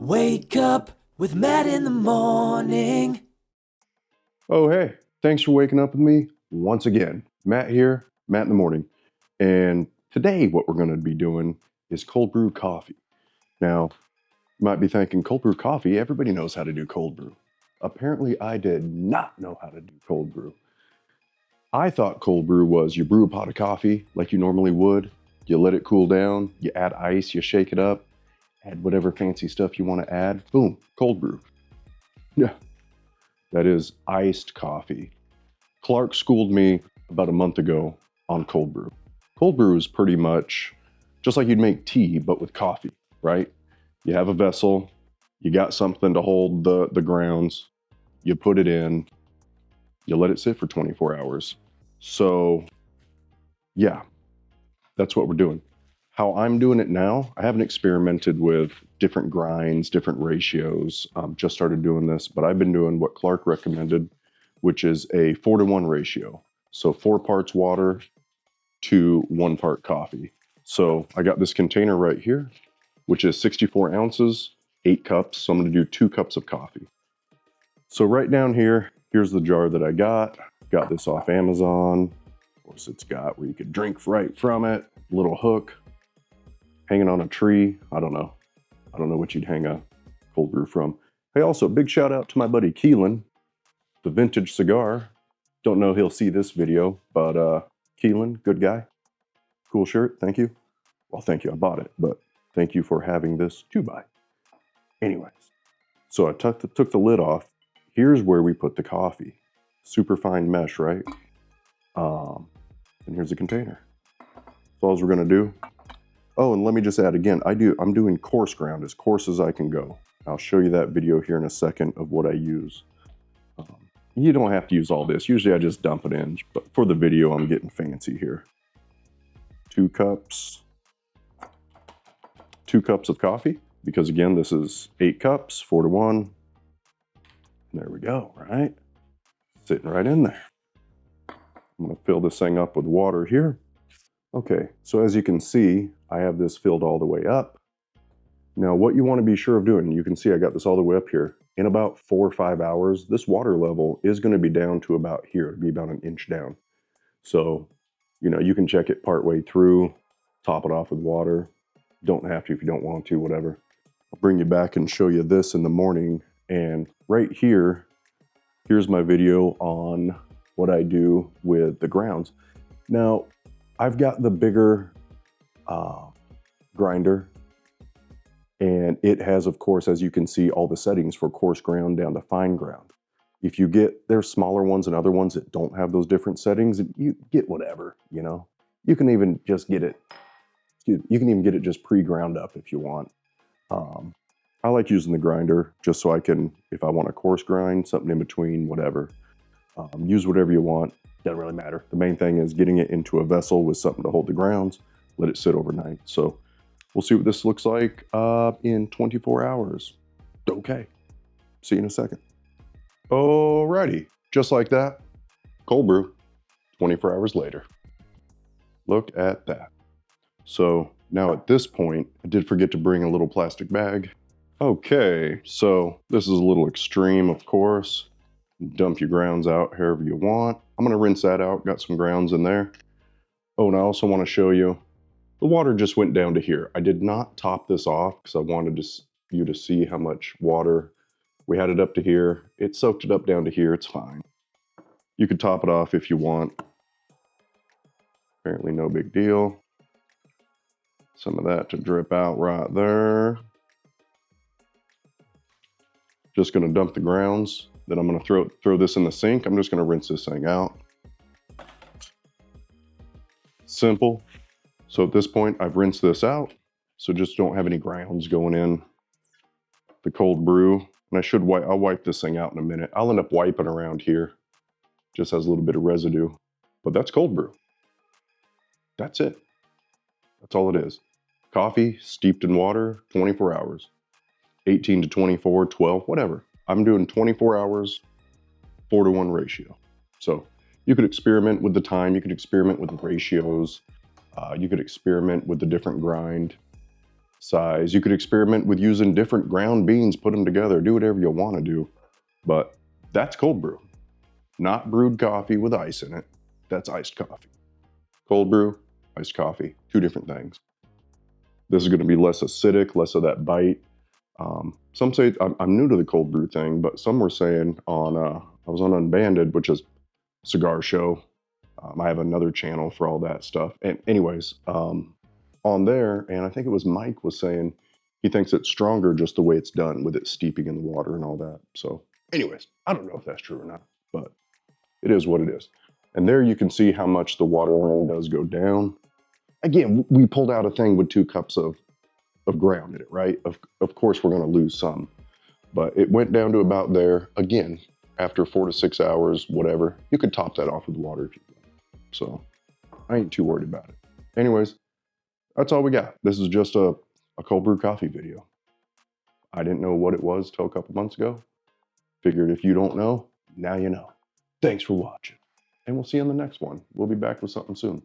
Wake up with Matt in the morning. Oh, hey, thanks for waking up with me once again. Matt here, Matt in the morning. And today, what we're going to be doing is cold brew coffee. Now, you might be thinking, cold brew coffee, everybody knows how to do cold brew. Apparently, I did not know how to do cold brew. I thought cold brew was you brew a pot of coffee like you normally would, you let it cool down, you add ice, you shake it up, add whatever fancy stuff you want to add, boom, cold brew. Yeah, that is iced coffee. Clark schooled me about a month ago on cold brew. Cold brew is pretty much just like you'd make tea, but with coffee, right? You have a vessel, you got something to hold the grounds, you put it in, you let it sit for 24 hours. So yeah, that's what we're doing. How I'm doing it now, I haven't experimented with different grinds, different ratios. Just started doing this, but I've been doing what Clark recommended, which is a 4-to-1 ratio. So 4 parts water to 1 part coffee. So I got this container right here, which is 64 ounces, 8 cups. So I'm going to do 2 cups of coffee. So right down here, here's the jar that I got. Got this off Amazon. Of course, it's got where you could drink right from it. Little hook hanging on a tree. I don't know what you'd hang a cold brew from. Hey, also big shout out to my buddy Keelan, the vintage cigar. Don't know he'll see this video, but Keelan, good guy. Cool shirt, thank you. Well, thank you, I bought it, but thank you for having this to buy. Anyways, so I took the lid off. Here's where we put the coffee. Super fine mesh, right? And here's the container. That's all we're gonna do. Oh, and let me just add again, I'm doing coarse ground, as coarse as I can go. I'll show you that video here in a second of what I use. You don't have to use all this. Usually I just dump it in, but for the video, I'm getting fancy here. 2 cups. 2 cups of coffee, because again, this is 8 cups, 4-to-1. There we go, right? Sitting right in there. I'm gonna fill this thing up with water here. Okay, so as you can see, I have this filled all the way up. Now, what you want to be sure of doing, you can see I got this all the way up here. In about 4 or 5 hours, this water level is going to be down to about here. It'll be about an inch down. So, you can check it partway through, top it off with water. Don't have to if you don't want to, whatever. I'll bring you back and show you this in the morning. And right here, here's my video on what I do with the grounds. Now, I've got the bigger grinder, and it has, of course, as you can see, all the settings for coarse ground down to fine ground. If you there's smaller ones and other ones that don't have those different settings, and you get whatever, You can even just get it, just pre-ground up if you want. I like using the grinder just so I can, if I want a coarse grind, something in between, whatever. Use whatever you want. Doesn't really matter. The main thing is getting it into a vessel with something to hold the grounds, let it sit overnight. So we'll see what this looks like in 24 hours. Okay, see you in a second. Alrighty, just like that, cold brew, 24 hours later. Look at that. So now at this point, I did forget to bring a little plastic bag. Okay, so this is a little extreme, of course. Dump your grounds out however you want. I'm gonna rinse that out, got some grounds in there. Oh, and I also wanna show you, the water just went down to here. I did not top this off because I wanted you to see how much water. We had it up to here. It soaked it up down to here, it's fine. You could top it off if you want. Apparently no big deal. Some of that to drip out right there. Just gonna dump the grounds. Then I'm gonna throw this in the sink. I'm just gonna rinse this thing out. Simple. So at this point, I've rinsed this out. So just don't have any grounds going in the cold brew. And I'll wipe this thing out in a minute. I'll end up wiping around here. Just has a little bit of residue. But that's cold brew. That's it. That's all it is. Coffee steeped in water, 24 hours. 18 to 24, 12, whatever. I'm doing 24 hours, 4-to-1 ratio. So you could experiment with the time, you could experiment with the ratios, you could experiment with the different grind. size. You could experiment with using different ground beans, put them together, do whatever you want to do. But that's cold brew. Not brewed coffee with ice in it. That's iced coffee. Cold brew, iced coffee, two different things. This is going to be less acidic, less of that bite. Some say, I'm new to the cold brew thing, but some were saying on, I was on Unbanded, which is a cigar show. I have another channel for all that stuff. And anyways, on there, and I think it was Mike was saying he thinks it's stronger just the way it's done with it steeping in the water and all that. So anyways, I don't know if that's true or not, but it is what it is. And there you can see how much the water line does go down. Again, we pulled out a thing with 2 cups of ground in it, right? Of course, we're going to lose some, but it went down to about there. Again, after 4 to 6 hours, whatever, you could top that off with water if you want. So I ain't too worried about it. Anyways, that's all we got. This is just a cold brew coffee video. I didn't know what it was till a couple months ago. Figured if you don't know, now you know. Thanks for watching. And we'll see you in the next one. We'll be back with something soon.